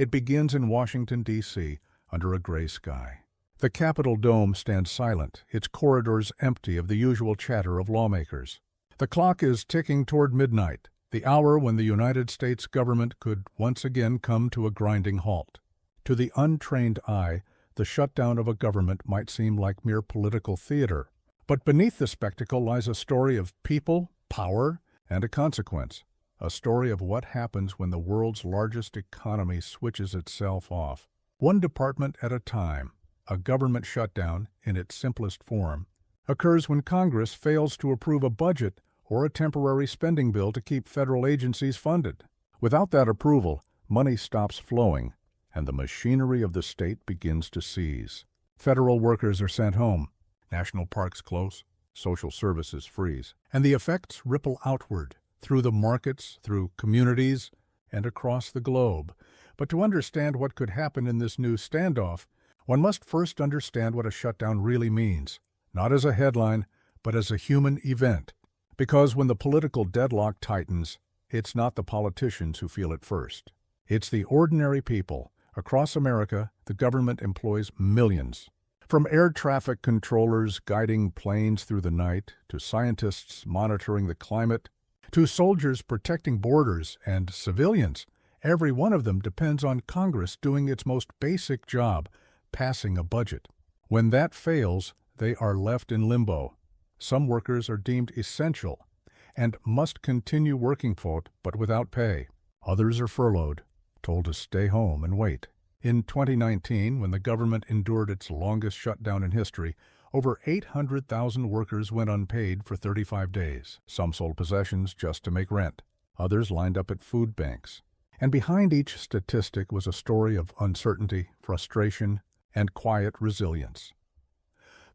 It begins in Washington, D.C., under a gray sky. The Capitol dome stands silent, its corridors empty of the usual chatter of lawmakers. The clock is ticking toward midnight, the hour when the United States government could once again come to a grinding halt. To the untrained eye, the shutdown of a government might seem like mere political theater. But beneath the spectacle lies a story of people, power, and a consequence. A story of what happens when the world's largest economy switches itself off. One department at a time, a government shutdown, in its simplest form, occurs when Congress fails to approve a budget or a temporary spending bill to keep federal agencies funded. Without that approval, money stops flowing, and the machinery of the state begins to seize. Federal workers are sent home, national parks close, social services freeze, and the effects ripple outward, through the markets, through communities, and across the globe. But to understand what could happen in this new standoff, one must first understand what a shutdown really means, not as a headline, but as a human event. Because when the political deadlock tightens, it's not the politicians who feel it first. It's the ordinary people. Across America, the government employs millions. From air traffic controllers guiding planes through the night, to scientists monitoring the climate, to soldiers protecting borders and civilians, every one of them depends on Congress doing its most basic job, passing a budget. When that fails, they are left in limbo. Some workers are deemed essential and must continue working for it, but without pay. Others are furloughed, told to stay home and wait. In 2019, when the government endured its longest shutdown in history, over 800,000 workers went unpaid for 35 days. Some sold possessions just to make rent. Others lined up at food banks. And behind each statistic was a story of uncertainty, frustration, and quiet resilience.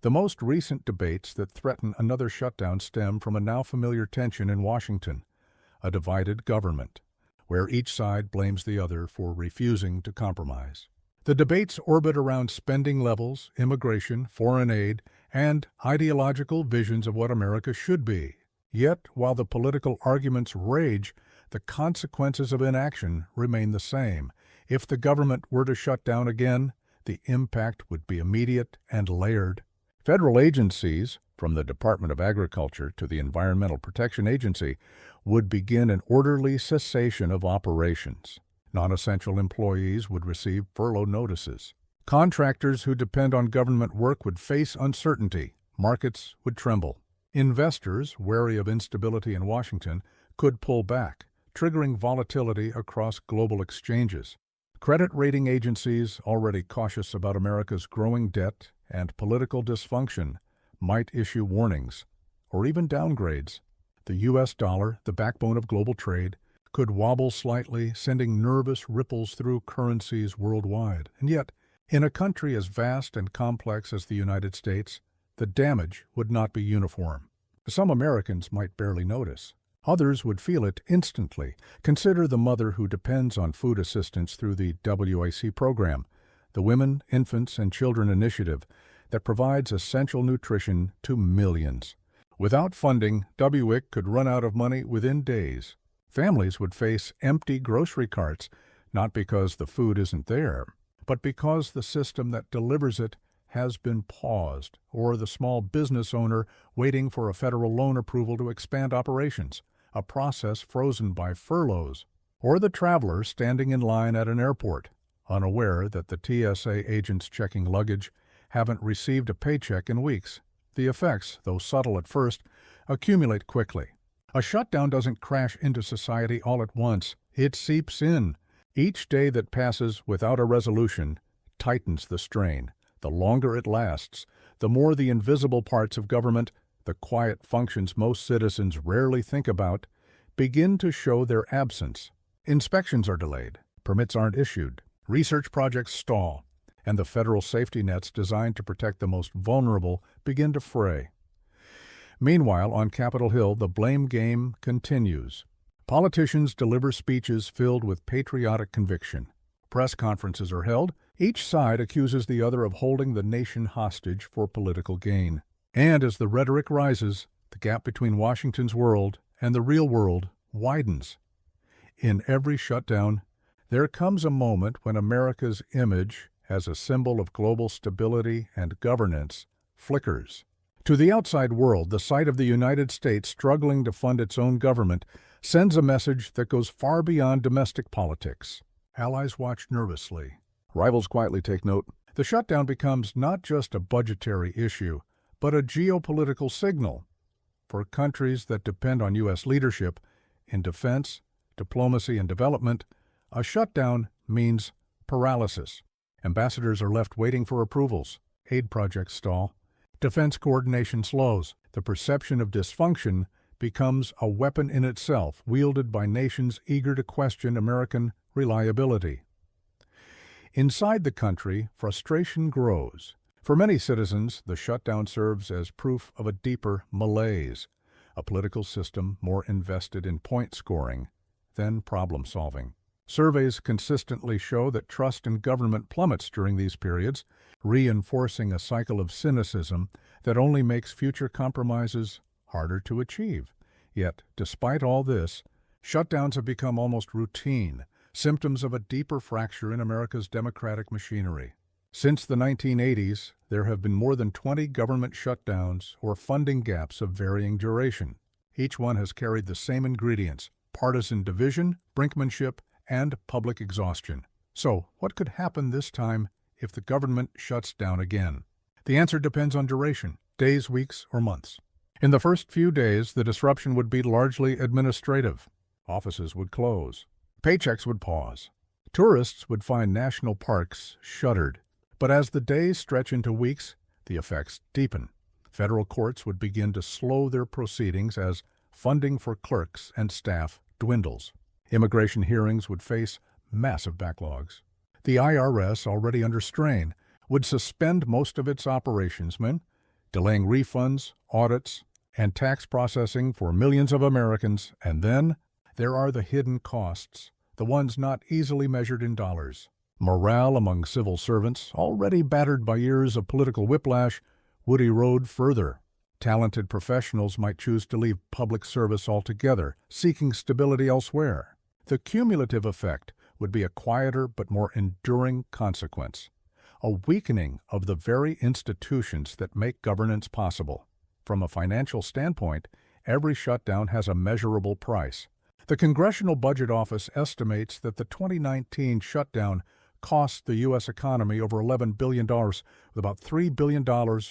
The most recent debates that threaten another shutdown stem from a now familiar tension in Washington, a divided government, where each side blames the other for refusing to compromise. The debates orbit around spending levels, immigration, foreign aid, and ideological visions of what America should be. Yet, while the political arguments rage, the consequences of inaction remain the same. If the government were to shut down again, the impact would be immediate and layered. Federal agencies, from the Department of Agriculture to the Environmental Protection Agency, would begin an orderly cessation of operations. Non-essential employees would receive furlough notices. Contractors who depend on government work would face uncertainty. Markets would tremble. Investors, wary of instability in Washington, could pull back, triggering volatility across global exchanges. Credit rating agencies, already cautious about America's growing debt and political dysfunction, might issue warnings, or even downgrades. The U.S. dollar, the backbone of global trade, could wobble slightly, sending nervous ripples through currencies worldwide. And yet, in a country as vast and complex as the United States, the damage would not be uniform. Some Americans might barely notice. Others would feel it instantly. Consider the mother who depends on food assistance through the WIC program, the Women, Infants, and Children Initiative, that provides essential nutrition to millions. Without funding, WIC could run out of money within days. Families would face empty grocery carts, not because the food isn't there, but because the system that delivers it has been paused, or the small business owner waiting for a federal loan approval to expand operations, a process frozen by furloughs, or the traveler standing in line at an airport, unaware that the TSA agents checking luggage haven't received a paycheck in weeks. The effects, though subtle at first, accumulate quickly. A shutdown doesn't crash into society all at once. It seeps in. Each day that passes without a resolution tightens the strain. The longer it lasts, the more the invisible parts of government, the quiet functions most citizens rarely think about, begin to show their absence. Inspections are delayed, permits aren't issued, research projects stall, and the federal safety nets designed to protect the most vulnerable begin to fray. Meanwhile, on Capitol Hill, the blame game continues. Politicians deliver speeches filled with patriotic conviction. Press conferences are held. Each side accuses the other of holding the nation hostage for political gain. And as the rhetoric rises, the gap between Washington's world and the real world widens. In every shutdown, There comes a moment when America's image as a symbol of global stability and governance flickers. To the outside world, the sight of the United States struggling to fund its own government sends a message that goes far beyond domestic politics. Allies watch nervously. Rivals quietly take note. The shutdown becomes not just a budgetary issue, but a geopolitical signal. For countries that depend on U.S. leadership in defense, diplomacy, and development, a shutdown means paralysis. Ambassadors are left waiting for approvals. Aid projects stall. Defense coordination slows. The perception of dysfunction becomes a weapon in itself, wielded by nations eager to question American reliability. Inside the country, frustration grows. For many citizens, the shutdown serves as proof of a deeper malaise, a political system more invested in point scoring than problem solving. Surveys consistently show that trust in government plummets during these periods, reinforcing a cycle of cynicism that only makes future compromises harder to achieve. Yet, despite all this, shutdowns have become almost routine, symptoms of a deeper fracture in America's democratic machinery. Since the 1980s, there have been more than 20 government shutdowns or funding gaps of varying duration. Each one has carried the same ingredients: partisan division, brinkmanship, and public exhaustion. So, what could happen this time if the government shuts down again? The answer depends on duration: days, weeks, or months. In the first few days, the disruption would be largely administrative. Offices would close. Paychecks would pause. Tourists would find national parks shuttered. But as the days stretch into weeks, the effects deepen. Federal courts would begin to slow their proceedings as funding for clerks and staff dwindles. Immigration hearings would face massive backlogs. The IRS, already under strain, would suspend most of its operations, delaying refunds, audits, and tax processing for millions of Americans. And then there are the hidden costs, the ones not easily measured in dollars. Morale among civil servants, already battered by years of political whiplash, would erode further. Talented professionals might choose to leave public service altogether, seeking stability elsewhere. The cumulative effect would be a quieter but more enduring consequence, a weakening of the very institutions that make governance possible. From a financial standpoint, every shutdown has a measurable price. The Congressional Budget Office estimates that the 2019 shutdown cost the U.S. economy over $11 billion, with about $3 billion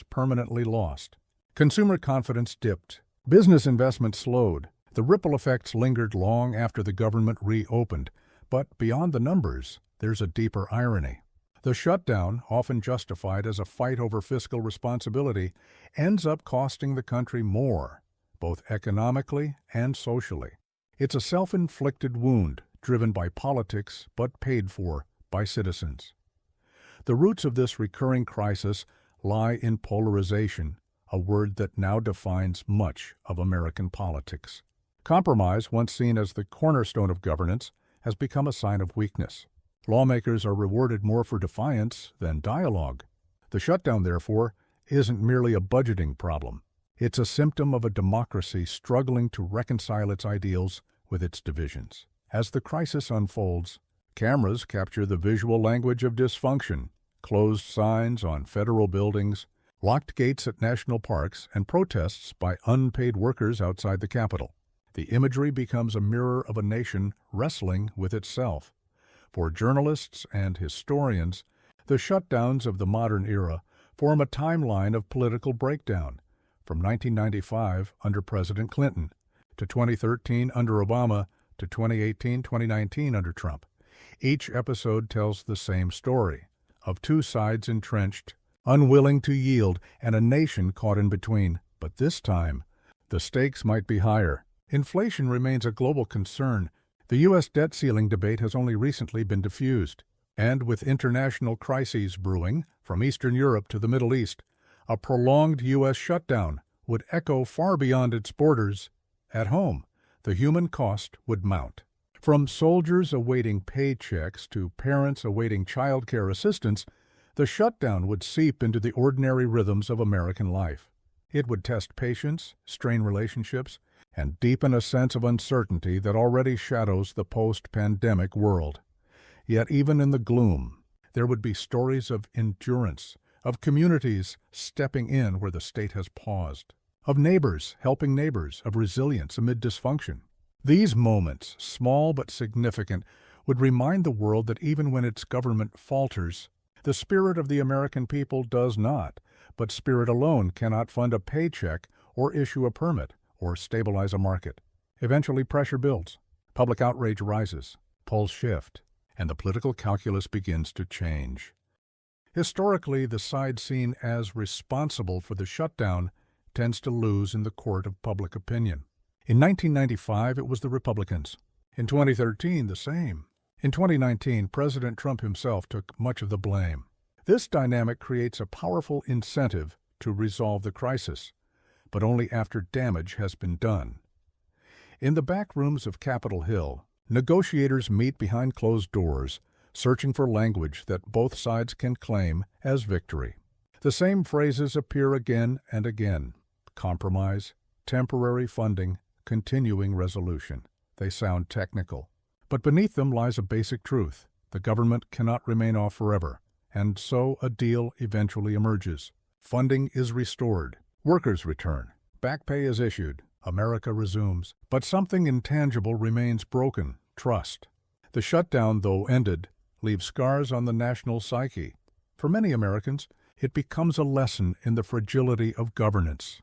permanently lost. Consumer confidence dipped. Business investment slowed. The ripple effects lingered long after the government reopened. But beyond the numbers, there's a deeper irony. The shutdown, often justified as a fight over fiscal responsibility, ends up costing the country more, both economically and socially. It's a self-inflicted wound, driven by politics but paid for by citizens. The roots of this recurring crisis lie in polarization, a word that now defines much of American politics. Compromise, once seen as the cornerstone of governance, has become a sign of weakness. Lawmakers are rewarded more for defiance than dialogue. The shutdown, therefore, isn't merely a budgeting problem. It's a symptom of a democracy struggling to reconcile its ideals with its divisions. As the crisis unfolds, cameras capture the visual language of dysfunction: closed signs on federal buildings, locked gates at national parks, and protests by unpaid workers outside the Capitol. The imagery becomes a mirror of a nation wrestling with itself. For journalists and historians, the shutdowns of the modern era form a timeline of political breakdown, from 1995 under President Clinton, to 2013 under Obama, to 2018-2019 under Trump. Each episode tells the same story, of two sides entrenched, unwilling to yield, and a nation caught in between. But this time, the stakes might be higher. Inflation remains a global concern. The U.S. debt ceiling debate has only recently been diffused. And with international crises brewing, from Eastern Europe to the Middle East, a prolonged U.S. shutdown would echo far beyond its borders. At home, the human cost would mount. From soldiers awaiting paychecks to parents awaiting child care assistance, the shutdown would seep into the ordinary rhythms of American life. It would test patience, strain relationships, and deepen a sense of uncertainty that already shadows the post-pandemic world. Yet even in the gloom, there would be stories of endurance, of communities stepping in where the state has paused, of neighbors helping neighbors, of resilience amid dysfunction. These moments, small but significant, would remind the world that even when its government falters, the spirit of the American people does not, but spirit alone cannot fund a paycheck or issue a permit or stabilize a market. Eventually pressure builds, public outrage rises, polls shift, and the political calculus begins to change. Historically, the side seen as responsible for the shutdown tends to lose in the court of public opinion. In 1995, it was the Republicans. In 2013, the same. In 2019, President Trump himself took much of the blame. This dynamic creates a powerful incentive to resolve the crisis, but only after damage has been done. In the back rooms of Capitol Hill, negotiators meet behind closed doors, searching for language that both sides can claim as victory. The same phrases appear again and again: compromise, temporary funding, continuing resolution. They sound technical, but beneath them lies a basic truth: the government cannot remain off forever, and so a deal eventually emerges. Funding is restored, workers return, back pay is issued, America resumes, but something intangible remains broken: trust. The shutdown, though ended, leaves scars on the national psyche. For many Americans, it becomes a lesson in the fragility of governance,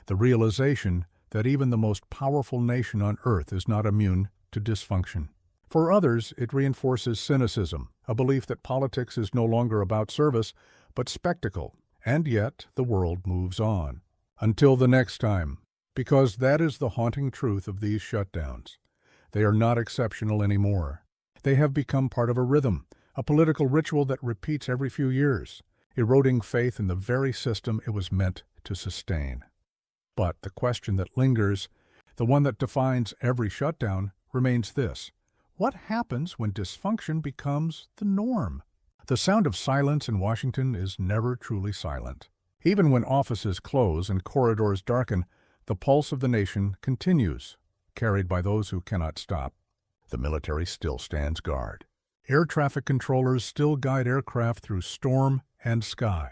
the realization that even the most powerful nation on earth is not immune to dysfunction. For others, it reinforces cynicism, a belief that politics is no longer about service, but spectacle, and yet the world moves on. Until the next time, because that is the haunting truth of these shutdowns. They are not exceptional anymore. They have become part of a rhythm, a political ritual that repeats every few years, eroding faith in the very system it was meant to sustain. But the question that lingers, the one that defines every shutdown, remains this: what happens when dysfunction becomes the norm? The sound of silence in Washington is never truly silent. Even when offices close and corridors darken, the pulse of the nation continues, carried by those who cannot stop. The military still stands guard. Air traffic controllers still guide aircraft through storm and sky.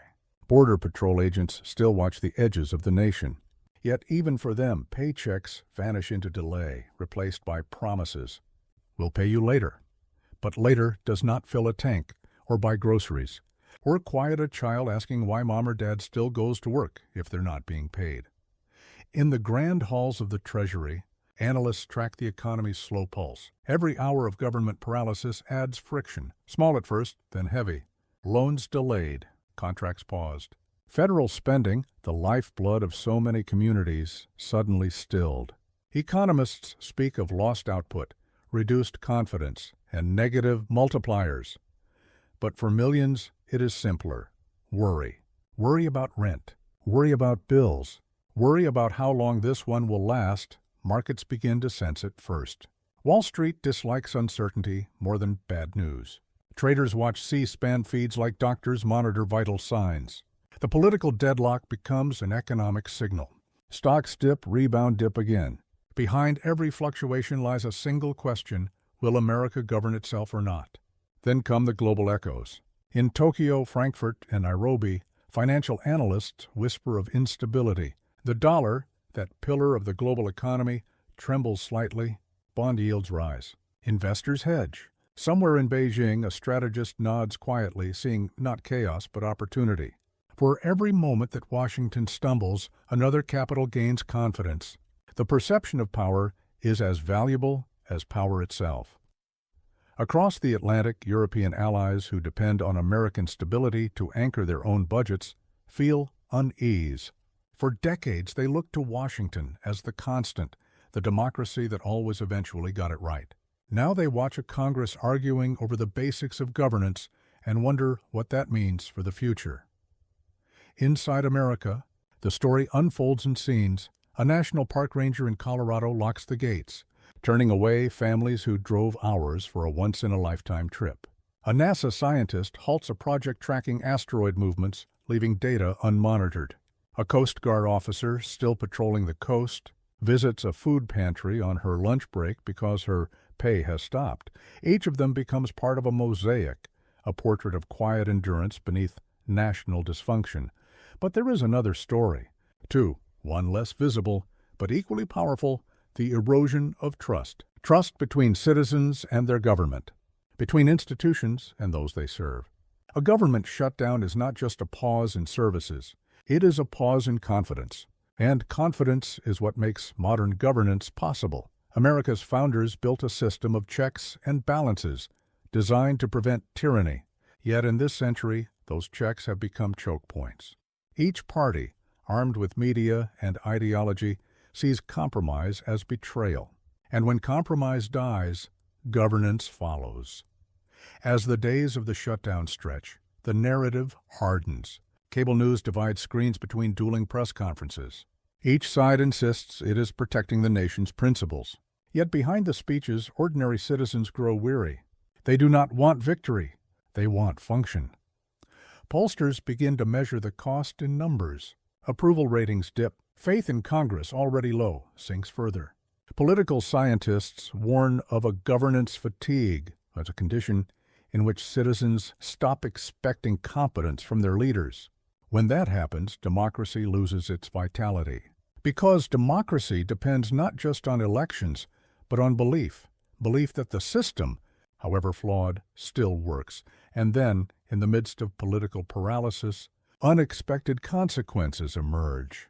Border Patrol agents still watch the edges of the nation. Yet even for them, paychecks vanish into delay, replaced by promises. We'll pay you later. But later does not fill a tank or buy groceries, or quiet a child asking why mom or dad still goes to work if they're not being paid. In the grand halls of the Treasury, analysts track the economy's slow pulse. Every hour of government paralysis adds friction, small at first, then heavy. Loans delayed, contracts paused. Federal spending, the lifeblood of so many communities, suddenly stilled. Economists speak of lost output, reduced confidence, and negative multipliers. But for millions, it is simpler. Worry. Worry about rent. Worry about bills. Worry about how long this one will last. Markets begin to sense it first. Wall Street dislikes uncertainty more than bad news. Traders watch C-SPAN feeds like doctors monitor vital signs. The political deadlock becomes an economic signal. Stocks dip, rebound, dip again. Behind every fluctuation lies a single question: will America govern itself or not? Then come the global echoes. In Tokyo, Frankfurt, and Nairobi, financial analysts whisper of instability. The dollar, that pillar of the global economy, trembles slightly. Bond yields rise. Investors hedge. Somewhere in Beijing, a strategist nods quietly, seeing not chaos but opportunity. For every moment that Washington stumbles, another capital gains confidence. The perception of power is as valuable as power itself. Across the Atlantic, European allies who depend on American stability to anchor their own budgets feel unease. For decades, they looked to Washington as the constant, the democracy that always eventually got it right. Now they watch a Congress arguing over the basics of governance and wonder what that means for the future. Inside America, the story unfolds in scenes. A national park ranger in Colorado locks the gates, turning away families who drove hours for a once-in-a-lifetime trip. A NASA scientist halts a project tracking asteroid movements, leaving data unmonitored. A Coast Guard officer, still patrolling the coast, visits a food pantry on her lunch break because her pay has stopped. Each of them becomes part of a mosaic, a portrait of quiet endurance beneath national dysfunction. But there is another story, too, one less visible, but equally powerful, the erosion of trust. Trust between citizens and their government, between institutions and those they serve. A government shutdown is not just a pause in services. It is a pause in confidence. And confidence is what makes modern governance possible. America's founders built a system of checks and balances designed to prevent tyranny. Yet in this century, those checks have become choke points. Each party, armed with media and ideology, sees compromise as betrayal. And when compromise dies, governance follows. As the days of the shutdown stretch, the narrative hardens. Cable news divides screens between dueling press conferences. Each side insists it is protecting the nation's principles. Yet behind the speeches, ordinary citizens grow weary. They do not want victory. They want function. Pollsters begin to measure the cost in numbers. Approval ratings dip. Faith in Congress, already low, sinks further. Political scientists warn of a governance fatigue as a condition in which citizens stop expecting competence from their leaders. When that happens, democracy loses its vitality. Because democracy depends not just on elections, but on belief that the system, however flawed, still works. And then, in the midst of political paralysis, unexpected consequences emerge.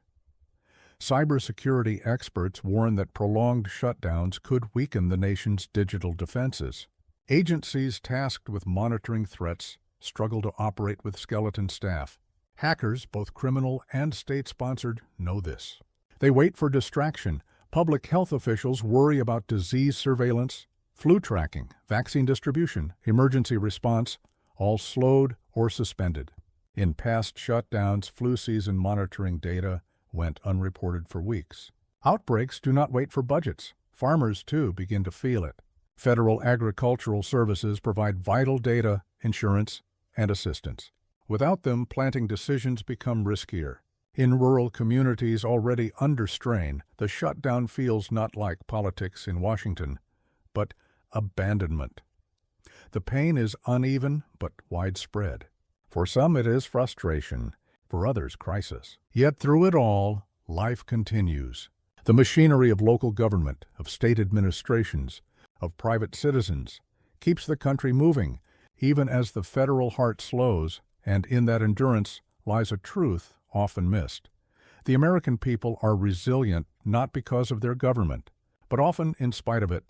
Cybersecurity experts warn that prolonged shutdowns could weaken the nation's digital defenses. Agencies tasked with monitoring threats struggle to operate with skeleton staff. Hackers, both criminal and state-sponsored, know this. They wait for distraction. Public health officials worry about disease surveillance, flu tracking, vaccine distribution, emergency response, all slowed or suspended. In past shutdowns, flu season monitoring data went unreported for weeks. Outbreaks do not wait for budgets. Farmers, too, begin to feel it. Federal agricultural services provide vital data, insurance, and assistance. Without them, planting decisions become riskier. In rural communities already under strain, the shutdown feels not like politics in Washington, but abandonment. The pain is uneven but widespread. For some it is frustration, for others crisis. Yet through it all, life continues. The machinery of local government, of state administrations, of private citizens, keeps the country moving, even as the federal heart slows, and in that endurance lies a truth often missed. The American people are resilient not because of their government, but often in spite of it.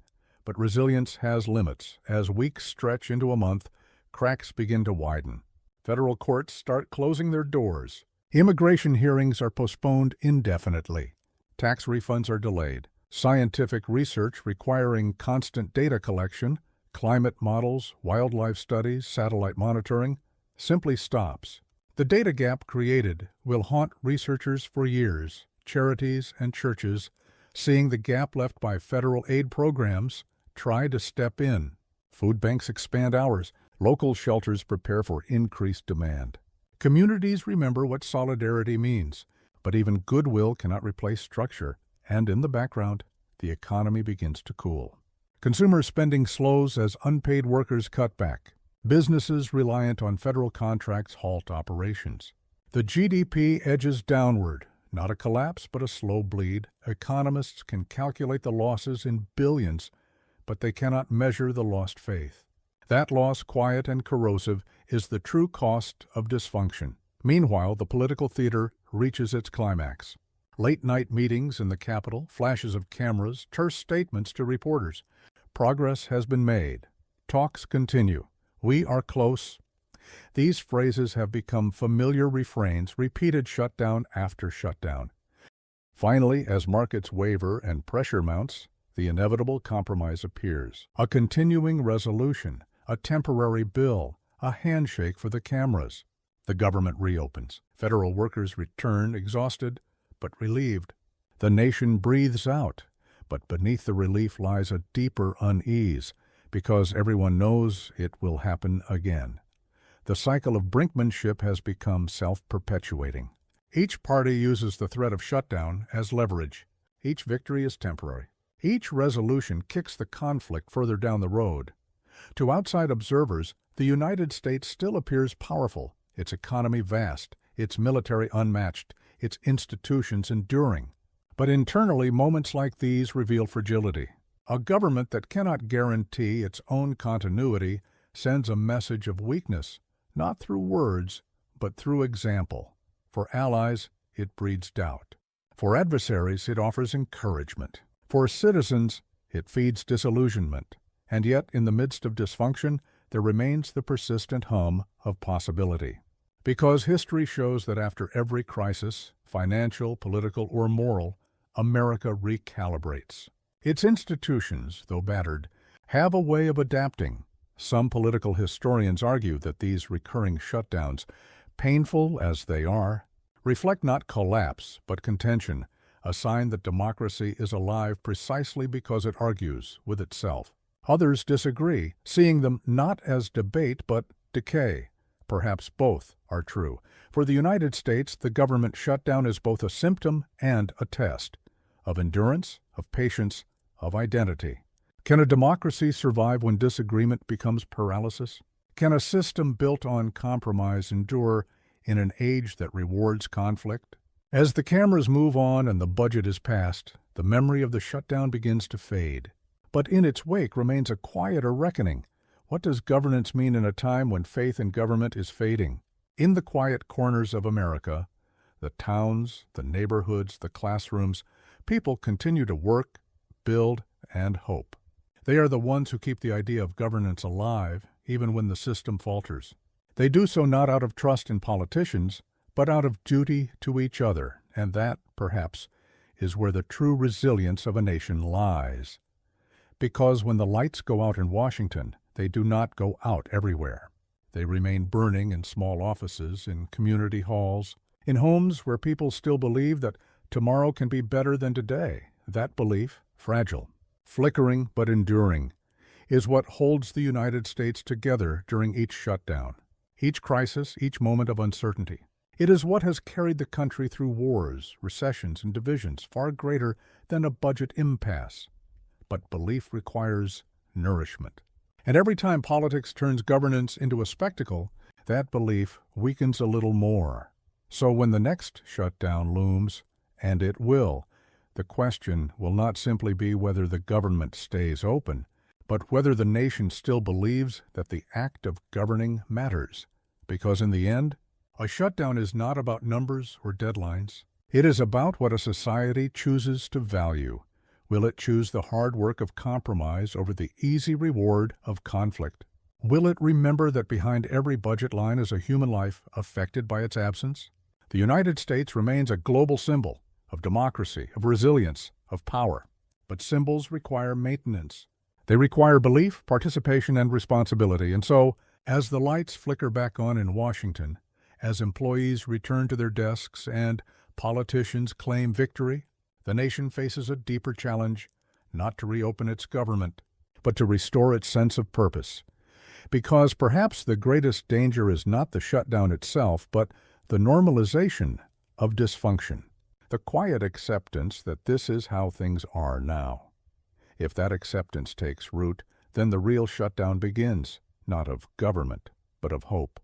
But resilience has limits. As weeks stretch into a month, cracks begin to widen. Federal courts start closing their doors. Immigration hearings are postponed indefinitely. Tax refunds are delayed. Scientific research requiring constant data collection, climate models, wildlife studies, satellite monitoring, simply stops. The data gap created will haunt researchers for years. Charities and churches, seeing the gap left by federal aid programs, try to step in. Food banks expand hours. Local shelters prepare for increased demand. Communities remember what solidarity means, but even goodwill cannot replace structure, and in the background, the economy begins to cool. Consumer spending slows as unpaid workers cut back. Businesses reliant on federal contracts halt operations. The GDP edges downward, not a collapse, but a slow bleed. Economists can calculate the losses in billions, but they cannot measure the lost faith. That loss, quiet and corrosive, is the true cost of dysfunction. Meanwhile, the political theater reaches its climax. Late-night meetings in the Capitol, flashes of cameras, terse statements to reporters. Progress has been made. Talks continue. We are close. These phrases have become familiar refrains, repeated shutdown after shutdown. Finally, as markets waver and pressure mounts, the inevitable compromise appears. A continuing resolution, a temporary bill, a handshake for the cameras. The government reopens. Federal workers return exhausted but relieved. The nation breathes out, but beneath the relief lies a deeper unease, because everyone knows it will happen again. The cycle of brinkmanship has become self-perpetuating. Each party uses the threat of shutdown as leverage. Each victory is temporary. Each resolution kicks the conflict further down the road. To outside observers, the United States still appears powerful, its economy vast, its military unmatched, its institutions enduring. But internally, moments like these reveal fragility. A government that cannot guarantee its own continuity sends a message of weakness, not through words, but through example. For allies, it breeds doubt. For adversaries, it offers encouragement. For citizens, it feeds disillusionment. And yet, in the midst of dysfunction, there remains the persistent hum of possibility. Because history shows that after every crisis, financial, political, or moral, America recalibrates. Its institutions, though battered, have a way of adapting. Some political historians argue that these recurring shutdowns, painful as they are, reflect not collapse but contention, a sign that democracy is alive precisely because it argues with itself. Others disagree, seeing them not as debate but decay. Perhaps both are true. For the United States, the government shutdown is both a symptom and a test of endurance, of patience, of identity. Can a democracy survive when disagreement becomes paralysis? Can a system built on compromise endure in an age that rewards conflict? As the cameras move on and the budget is passed, the memory of the shutdown begins to fade. But in its wake remains a quieter reckoning. What does governance mean in a time when faith in government is fading? In the quiet corners of America, the towns, the neighborhoods, the classrooms, people continue to work, build, and hope. They are the ones who keep the idea of governance alive, even when the system falters. They do so not out of trust in politicians, but out of duty to each other, and that, perhaps, is where the true resilience of a nation lies. Because when the lights go out in Washington, they do not go out everywhere. They remain burning in small offices, in community halls, in homes where people still believe that tomorrow can be better than today. That belief, fragile, flickering but enduring, is what holds the United States together during each shutdown, each crisis, each moment of uncertainty. It is what has carried the country through wars, recessions, and divisions far greater than a budget impasse. But belief requires nourishment. And every time politics turns governance into a spectacle, that belief weakens a little more. So when the next shutdown looms, and it will, the question will not simply be whether the government stays open, but whether the nation still believes that the act of governing matters. Because in the end, a shutdown is not about numbers or deadlines. It is about what a society chooses to value. Will it choose the hard work of compromise over the easy reward of conflict? Will it remember that behind every budget line is a human life affected by its absence? The United States remains a global symbol of democracy, of resilience, of power. But symbols require maintenance. They require belief, participation, and responsibility. And so, as the lights flicker back on in Washington, as employees return to their desks and politicians claim victory, the nation faces a deeper challenge, not to reopen its government, but to restore its sense of purpose. Because perhaps the greatest danger is not the shutdown itself, but the normalization of dysfunction, the quiet acceptance that this is how things are now. If that acceptance takes root, then the real shutdown begins, not of government, but of hope.